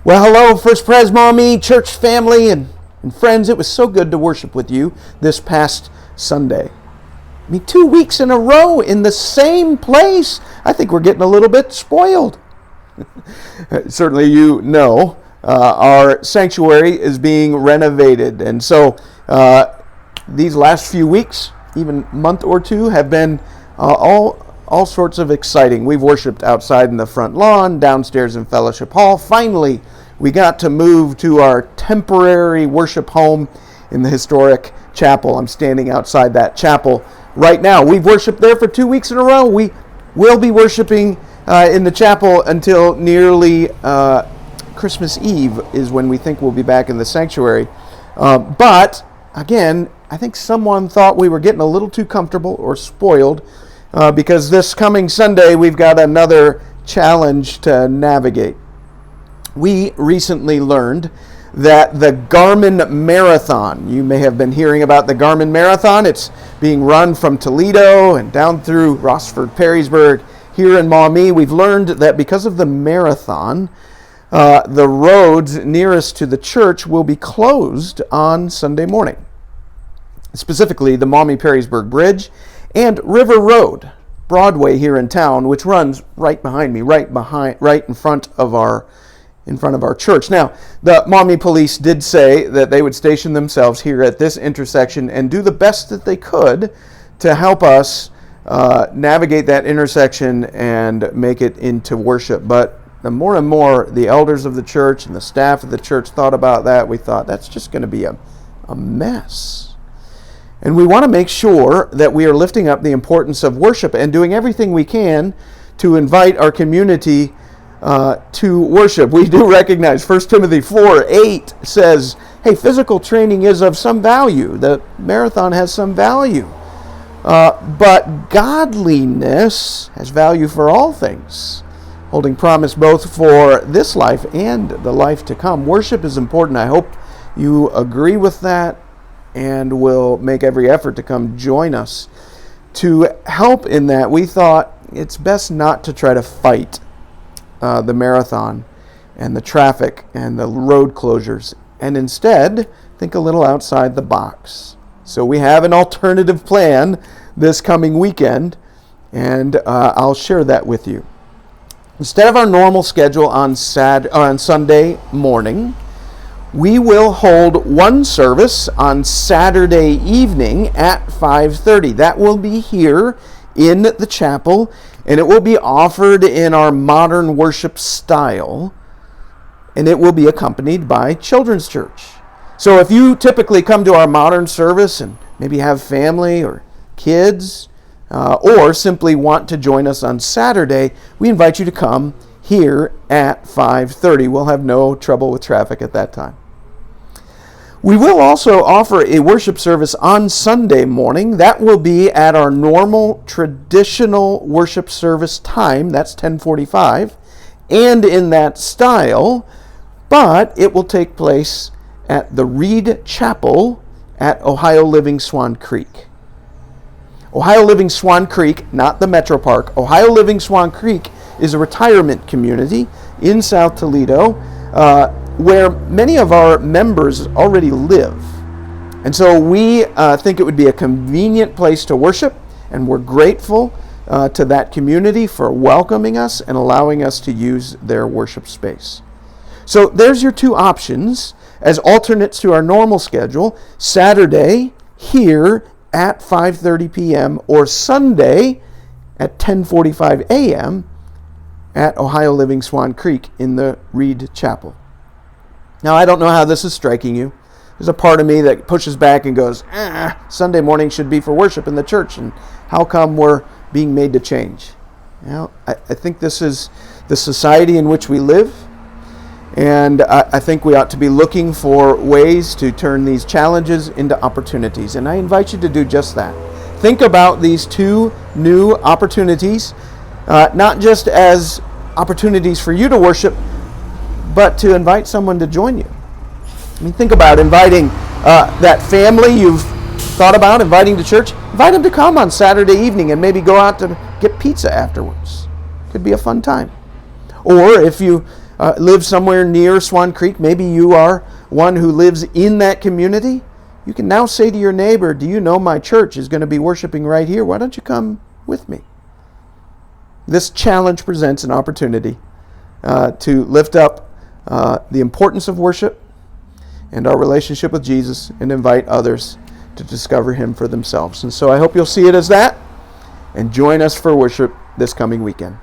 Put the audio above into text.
Well, hello, First Pres Mommy, church family, and friends. It was so good to worship with you this past Sunday. 2 weeks in a row in the same place. I think we're getting a little bit spoiled. Certainly you know our sanctuary is being renovated. And so these last few weeks, even month or two, have been all sorts of exciting. We've worshiped outside in the front lawn, downstairs in Fellowship Hall. Finally, we got to move to our temporary worship home in the historic chapel. I'm standing outside that chapel right now. We've worshiped there for 2 weeks in a row. We will be worshiping in the chapel until nearly Christmas Eve is when we think we'll be back in the sanctuary. But, again, I think someone thought we were getting a little too comfortable or spoiled because this coming Sunday we've got another challenge to navigate. We recently learned that the Garmin Marathon, you may have been hearing about the Garmin Marathon. It's being run from Toledo and down through Rossford, Perrysburg, here in Maumee. We've learned that because of the marathon, the roads nearest to the church will be closed on Sunday morning. Specifically, the Maumee-Perrysburg Bridge and River Road, Broadway here in town, which runs right behind me, right in front of our church. Now, the Maumee police did say that they would station themselves here at this intersection and do the best that they could to help us navigate that intersection and make it into worship. But the more and more the elders of the church and the staff of the church thought about that, we thought that's just going to be a mess. And we want to make sure that we are lifting up the importance of worship and doing everything we can to invite our community to worship. We do recognize 1 Timothy 4:8 says, hey, physical training is of some value. The marathon has some value. But godliness has value for all things, holding promise both for this life and the life to come. Worship is important. I hope you agree with that and will make every effort to come join us. To help in that, we thought it's best not to try to fight the marathon and the traffic and the road closures, and instead think a little outside the box. So we have an alternative plan this coming weekend, and I'll share that with you. Instead of our normal schedule on Sunday morning, we will hold one service on Saturday evening at 5:30. That will be here in the chapel, and it will be offered in our modern worship style, and it will be accompanied by children's church. So if you typically come to our modern service and maybe have family or kids, or simply want to join us on Saturday, we invite you to come here at 5:30. We'll have no trouble with traffic at that time. We will also offer a worship service on Sunday morning. That will be at our normal traditional worship service time. That's 10:45, and in that style, but it will take place at the Reed Chapel at Ohio Living Swan Creek. Ohio Living Swan Creek, not the Metro Park. Ohio Living Swan Creek is a retirement community in South Toledo where many of our members already live. And so we think it would be a convenient place to worship, and we're grateful to that community for welcoming us and allowing us to use their worship space. So there's your two options as alternates to our normal schedule: Saturday here at 5:30 p.m. or Sunday at 10:45 a.m. at Ohio Living Swan Creek in the Reed Chapel. Now, I don't know how this is striking you. There's a part of me that pushes back and goes, Sunday morning should be for worship in the church, and how come we're being made to change? I think this is the society in which we live, and I think we ought to be looking for ways to turn these challenges into opportunities, and I invite you to do just that. Think about these two new opportunities, not just as opportunities for you to worship, but to invite someone to join you. Think about inviting that family you've thought about inviting to church. Invite them to come on Saturday evening and maybe go out to get pizza afterwards. Could be a fun time. Or if you live somewhere near Swan Creek, maybe you are one who lives in that community, you can now say to your neighbor, do you know my church is going to be worshiping right here? Why don't you come with me? This challenge presents an opportunity to lift up the importance of worship and our relationship with Jesus and invite others to discover him for themselves. And so I hope you'll see it as that and join us for worship this coming weekend.